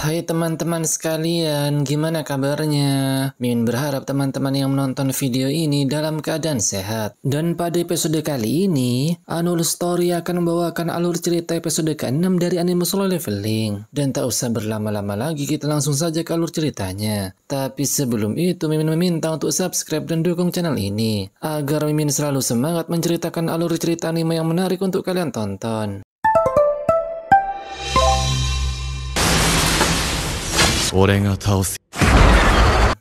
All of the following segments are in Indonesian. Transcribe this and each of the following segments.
Hai teman-teman sekalian, gimana kabarnya? Mimin berharap teman-teman yang menonton video ini dalam keadaan sehat. Dan pada episode kali ini, Anul Story akan membawakan alur cerita episode ke-6 dari anime Solo Leveling. Dan tak usah berlama-lama lagi, kita langsung saja ke alur ceritanya. Tapi sebelum itu, Mimin meminta untuk subscribe dan dukung channel ini, agar Mimin selalu semangat menceritakan alur cerita anime yang menarik untuk kalian tonton.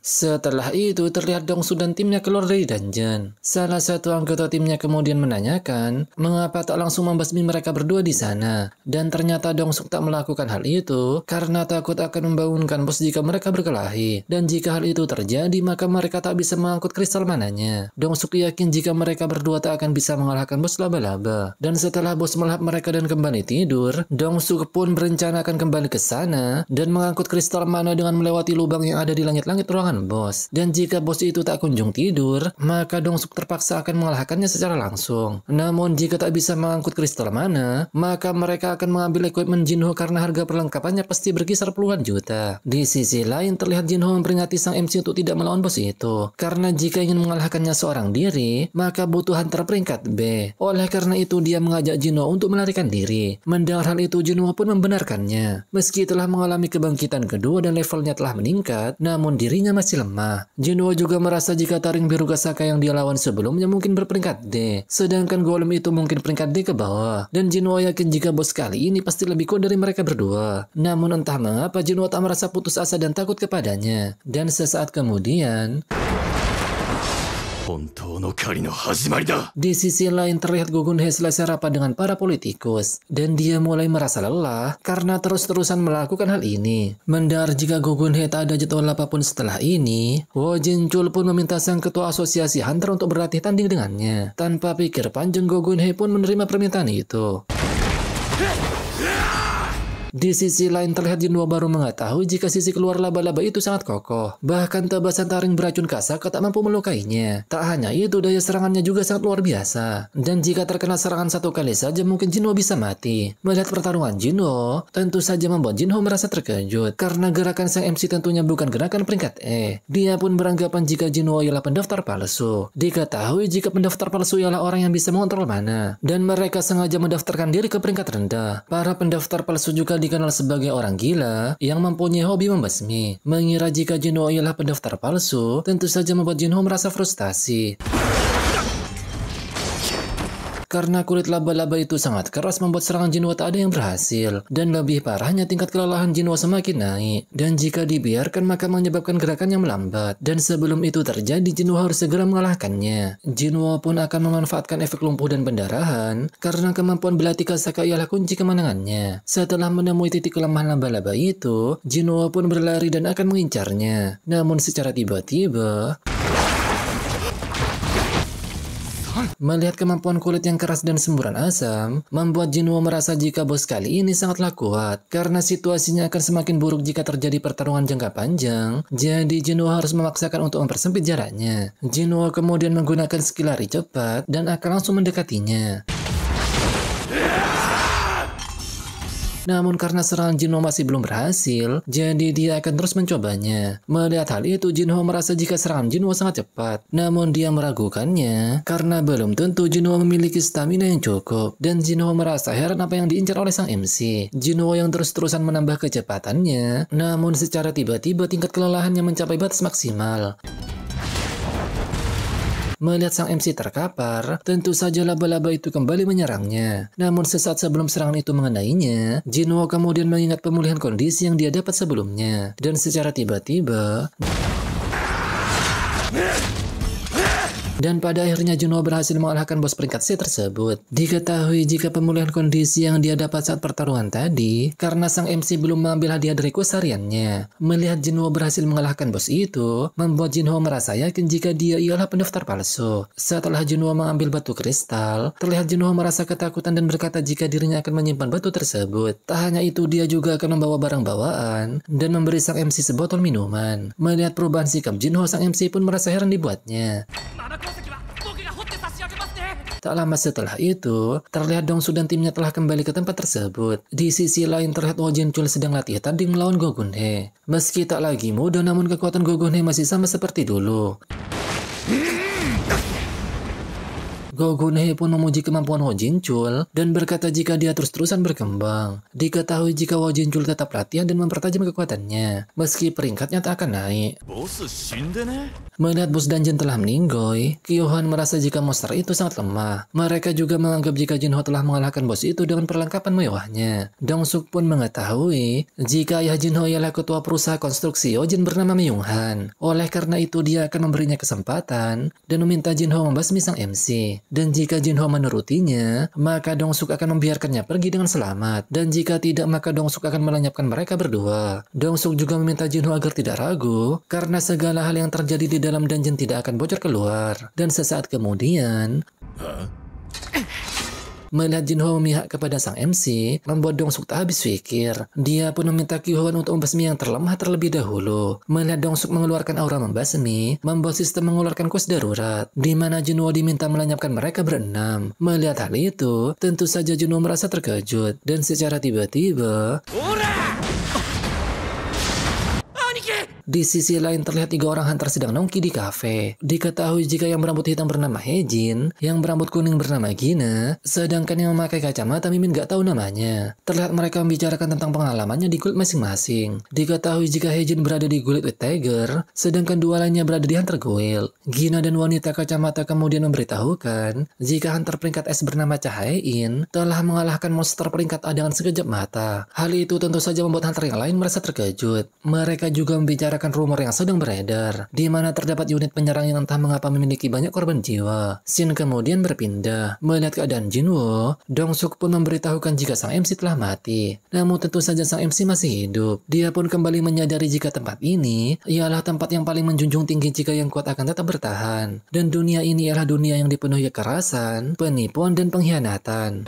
Setelah itu, terlihat Dongsu dan timnya keluar dari dungeon. Salah satu anggota timnya kemudian menanyakan, mengapa tak langsung membasmi mereka berdua di sana. Dan ternyata Dongsu tak melakukan hal itu karena takut akan membangunkan bos jika mereka berkelahi. Dan jika hal itu terjadi, maka mereka tak bisa mengangkut kristal mananya. Dongsu yakin jika mereka berdua tak akan bisa mengalahkan bos laba-laba. Dan setelah bos melahap mereka dan kembali tidur, Dongsu pun berencana akan kembali ke sana dan mengangkut kristal mana dengan melewati lubang yang ada di langit-langit ruangan bos. Dan jika bos itu tak kunjung tidur, maka Dongsu terpaksa akan mengalahkannya secara langsung. Namun jika tak bisa mengangkut kristal mana, maka mereka akan mengambil equipment Jinho karena harga perlengkapannya pasti berkisar puluhan juta. Di sisi lain, terlihat Jinho memperingati sang MC untuk tidak melawan bos itu, karena jika ingin mengalahkannya seorang diri, maka butuh hunter peringkat B. Oleh karena itu, dia mengajak Jinho untuk melarikan diri. Mendengar hal itu, Jinho pun membenarkannya. Meski telah mengalami kebangkitan kedua dan levelnya telah meningkat, namun dirinya masih lemah. Jinho juga merasa jika taring biru Gasaka yang dia lawan sebelumnya mungkin berperingkat D, sedangkan golem itu mungkin peringkat D ke bawah. Dan Jinho yakin jika bos kali ini pasti lebih kuat dari mereka berdua. Namun entah mengapa Jinho tak merasa putus asa dan takut kepadanya. Dan sesaat kemudian, di sisi lain terlihat Gogunhe selesai rapat dengan para politikus, dan dia mulai merasa lelah karena terus-terusan melakukan hal ini. Mendengar jika Gogunhe tak ada jadwal apapun setelah ini, Wo Jinchul pun meminta sang ketua asosiasi hunter untuk berlatih tanding dengannya. Tanpa pikir panjang, Gogunhe pun menerima permintaan itu. Di sisi lain terlihat Jinho baru mengetahui jika sisi keluar laba-laba itu sangat kokoh. Bahkan tebasan taring beracun Gasaka tak mampu melukainya. Tak hanya itu, daya serangannya juga sangat luar biasa. Dan jika terkena serangan satu kali saja, mungkin Jinho bisa mati. Melihat pertarungan Jinho, tentu saja membuat Jinho merasa terkejut. Karena gerakan sang MC tentunya bukan gerakan peringkat E. Dia pun beranggapan jika Jinho ialah pendaftar palsu. Diketahui jika pendaftar palsu ialah orang yang bisa mengontrol mana. Dan mereka sengaja mendaftarkan diri ke peringkat rendah. Para pendaftar palsu juga dikenal sebagai orang gila yang mempunyai hobi membasmi. Mengira jika Jinho ialah pendaftar palsu, tentu saja membuat Jinho merasa frustasi. Karena kulit laba-laba itu sangat keras membuat serangan Jinho tak ada yang berhasil. Dan lebih parahnya tingkat kelelahan Jinho semakin naik. Dan jika dibiarkan maka menyebabkan gerakan yang melambat. Dan sebelum itu terjadi, Jinho harus segera mengalahkannya. Jinho pun akan memanfaatkan efek lumpuh dan pendarahan karena kemampuan belati Gasaka ialah kunci kemenangannya. Setelah menemui titik kelemahan laba-laba itu, Jinho pun berlari dan akan mengincarnya. Namun secara tiba-tiba, melihat kemampuan kulit yang keras dan semburan asam, membuat Jinho merasa jika bos kali ini sangatlah kuat. Karena situasinya akan semakin buruk jika terjadi pertarungan jangka panjang, jadi Jinho harus memaksakan untuk mempersempit jaraknya. Jinho kemudian menggunakan skill lari cepat dan akan langsung mendekatinya. Namun karena serangan Jinho masih belum berhasil, jadi dia akan terus mencobanya. Melihat hal itu, Jinho merasa jika serangan Jinho sangat cepat. Namun dia meragukannya, karena belum tentu Jinho memiliki stamina yang cukup. Dan Jinho merasa heran apa yang diincar oleh sang MC. Jinho yang terus-terusan menambah kecepatannya, namun secara tiba-tiba tingkat kelelahannya mencapai batas maksimal. Melihat sang MC terkapar, tentu saja laba-laba itu kembali menyerangnya. Namun sesaat sebelum serangan itu mengenainya, Jinho kemudian mengingat pemulihan kondisi yang dia dapat sebelumnya. Dan secara tiba-tiba, dan pada akhirnya Jinho berhasil mengalahkan bos peringkat C tersebut. Diketahui jika pemulihan kondisi yang dia dapat saat pertarungan tadi karena sang MC belum mengambil hadiah dari kuis hariannya. Melihat Jinho berhasil mengalahkan bos itu, membuat Jinho merasa yakin jika dia ialah pendaftar palsu. Setelah Jinho mengambil batu kristal, terlihat Jinho merasa ketakutan dan berkata jika dirinya akan menyimpan batu tersebut. Tak hanya itu, dia juga akan membawa barang bawaan dan memberi sang MC sebotol minuman. Melihat perubahan sikap Jinho, sang MC pun merasa heran dibuatnya. Tak lama setelah itu, terlihat Dongsu dan timnya telah kembali ke tempat tersebut. Di sisi lain terlihat Wo Jinchul sedang latih tanding melawan Go Gun-hye. Meski tak lagi muda, namun kekuatan Go Gun-hye masih sama seperti dulu. Go Gun-hye pun memuji kemampuan Wo Jinchul dan berkata jika dia terus-terusan berkembang. Diketahui jika Wo Jinchul tetap latihan dan mempertajam kekuatannya, meski peringkatnya tak akan naik. Melihat bos dungeon telah meninggoy, Kyo-han merasa jika monster itu sangat lemah. Mereka juga menganggap jika Jinho telah mengalahkan bos itu dengan perlengkapan mewahnya. Dong-suk pun mengetahui jika ayah Jinho ialah ketua perusahaan konstruksi Yojin bernama Myung-han. Oleh karena itu dia akan memberinya kesempatan dan meminta Jinho membasmi sang MC. Dan jika Jinho menurutinya, maka Dong-suk akan membiarkannya pergi dengan selamat. Dan jika tidak, maka Dong-suk akan melenyapkan mereka berdua. Dong-suk juga meminta Jinho agar tidak ragu, karena segala hal yang terjadi di dalam dungeon tidak akan bocor keluar. Dan sesaat kemudian, melihat Jinho memihak kepada sang MC, membuat Dong-suk tak habis pikir. Dia pun meminta Kyo-han untuk membasmi yang terlemah terlebih dahulu. Melihat Dong-suk mengeluarkan aura membasmi, membuat sistem mengeluarkan quest darurat, di mana Jinho diminta melenyapkan mereka berenam. Melihat hal itu, tentu saja Jinho merasa terkejut, dan secara tiba-tiba, di sisi lain terlihat 3 orang hunter sedang nongki di kafe. Diketahui jika yang berambut hitam bernama Hejin, yang berambut kuning bernama Gina, sedangkan yang memakai kacamata Mimin gak tahu namanya. Terlihat mereka membicarakan tentang pengalamannya di guild masing-masing. Diketahui jika Hejin berada di guild with Tiger, sedangkan 2 lainnya berada di hunter guild. Gina dan wanita kacamata kemudian memberitahukan jika hunter peringkat S bernama Cahaein telah mengalahkan monster peringkat A dengan sekejap mata. Hal itu tentu saja membuat hunter yang lain merasa terkejut. Mereka juga membicarakan rumor yang sedang beredar, di mana terdapat unit penyerang yang entah mengapa memiliki banyak korban jiwa. Scene kemudian berpindah. Melihat keadaan Jinwo, Dong-suk pun memberitahukan jika sang MC telah mati. Namun tentu saja sang MC masih hidup. Dia pun kembali menyadari jika tempat ini ialah tempat yang paling menjunjung tinggi jika yang kuat akan tetap bertahan. Dan dunia ini ialah dunia yang dipenuhi kekerasan, penipuan, dan pengkhianatan.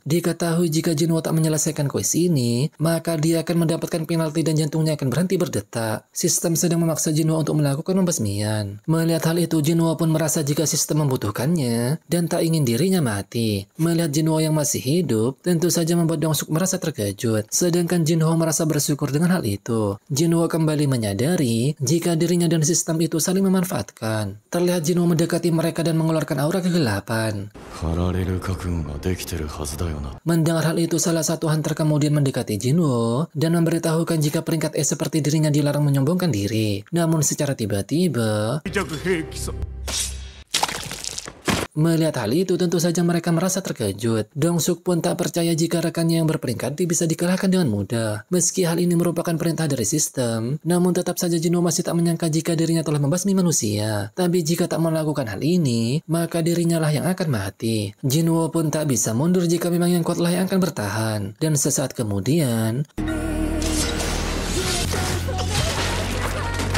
Diketahui jika Jinwo tak menyelesaikan kuis ini, maka dia akan mendapatkan penalti dan jantungnya akan berhenti berdetak. Sistem sedang memaksa Jinwo untuk melakukan pembasmian. Melihat hal itu, Jinwo pun merasa jika sistem membutuhkannya dan tak ingin dirinya mati. Melihat Jinwo yang masih hidup, tentu saja membuat Dong-suk merasa terkejut. Sedangkan Jinho merasa bersyukur dengan hal itu. Jinwo kembali menyadari jika dirinya dan sistem itu saling memanfaatkan. Terlihat Jinwo mendekati mereka dan mengeluarkan aura kegelapan. Mendengar hal itu, salah satu hunter kemudian mendekati Jinwo dan memberitahukan jika peringkat E seperti dirinya dilarang menyombongkan diri. Namun secara tiba-tiba, melihat hal itu, tentu saja mereka merasa terkejut. Dong-suk pun tak percaya jika rekannya yang berperingkat D bisa dikalahkan dengan mudah. Meski hal ini merupakan perintah dari sistem, namun tetap saja Jinwo masih tak menyangka jika dirinya telah membasmi manusia. Tapi jika tak melakukan hal ini, maka dirinya lah yang akan mati. Jinwo pun tak bisa mundur jika memang yang kuat lah yang akan bertahan. Dan sesaat kemudian,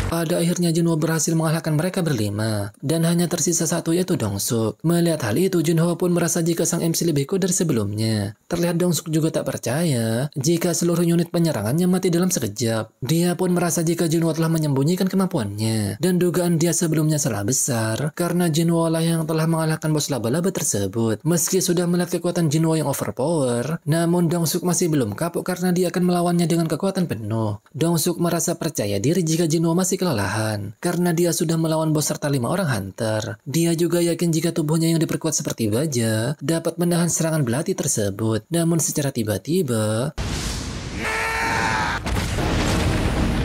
pada akhirnya Jinwo berhasil mengalahkan mereka berlima, dan hanya tersisa satu yaitu Dong-suk. Melihat hal itu, Jinho pun merasa jika sang MC lebih kuat dari sebelumnya. Terlihat Dong-suk juga tak percaya jika seluruh unit penyerangannya mati dalam sekejap. Dia pun merasa jika Jinho telah menyembunyikan kemampuannya, dan dugaan dia sebelumnya salah besar, karena Jinho lah yang telah mengalahkan bos laba-laba tersebut. Meski sudah melihat kekuatan Jinho yang overpower, namun Dong-suk masih belum kapok karena dia akan melawannya dengan kekuatan penuh. Dong-suk merasa percaya diri jika Jinho masih kelelahan, karena dia sudah melawan bos serta 5 orang hunter. Dia juga yakin jika tubuhnya yang diperkuat seperti baja dapat menahan serangan belati tersebut. Namun secara tiba-tiba,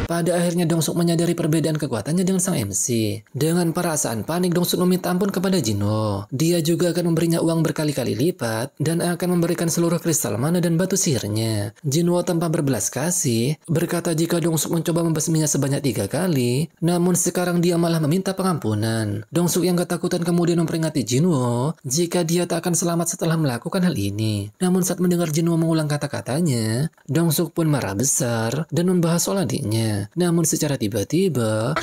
pada akhirnya Dong-suk menyadari perbedaan kekuatannya dengan sang MC. Dengan perasaan panik, Dong-suk meminta ampun kepada Jinho. Dia juga akan memberinya uang berkali-kali lipat dan akan memberikan seluruh kristal mana dan batu sihirnya. Jinho tanpa berbelas kasih berkata jika Dong-suk mencoba membasminya sebanyak 3 kali, namun sekarang dia malah meminta pengampunan. Dong-suk yang ketakutan kemudian memperingati Jinho jika dia tak akan selamat setelah melakukan hal ini. Namun saat mendengar Jinho mengulang kata-katanya, Dong-suk pun marah besar dan membahas soal adiknya. Namun secara tiba-tiba,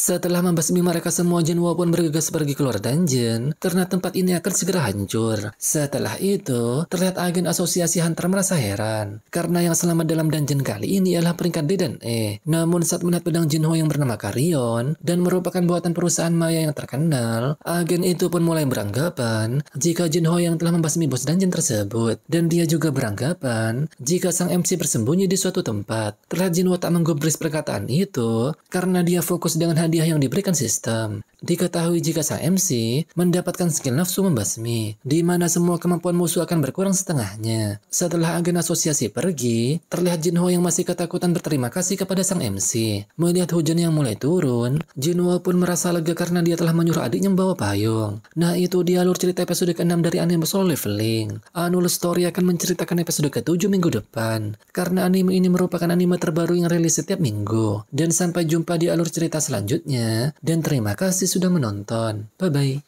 Setelah membasmi mereka semua, Jinwoo pun bergegas pergi keluar dungeon karena tempat ini akan segera hancur. Setelah itu, terlihat agen asosiasi Hunter merasa heran karena yang selamat dalam dungeon kali ini adalah peringkat D dan E. Namun saat melihat pedang Jinwoo yang bernama Carrion dan merupakan buatan perusahaan maya yang terkenal, agen itu pun mulai beranggapan jika Jinwoo yang telah membasmi bos dungeon tersebut, dan dia juga beranggapan jika sang MC bersembunyi di suatu tempat. Terlihat Jinwoo tak menggubris perkataan itu karena dia fokus dengan hadiah yang diberikan sistem. Diketahui jika sang MC mendapatkan skill nafsu membasmi, di mana semua kemampuan musuh akan berkurang setengahnya. Setelah agen asosiasi pergi, terlihat Jinwoo yang masih ketakutan berterima kasih kepada sang MC. Melihat hujan yang mulai turun, Jinwoo pun merasa lega karena dia telah menyuruh adiknya membawa payung. Nah, itu dia alur cerita episode ke-6 dari anime Solo Leveling. Anul Story akan menceritakan episode ke-7 minggu depan, karena anime ini merupakan anime terbaru yang rilis setiap minggu. Dan sampai jumpa di alur cerita selanjutnya, dan terima kasih sudah menonton. Bye-bye.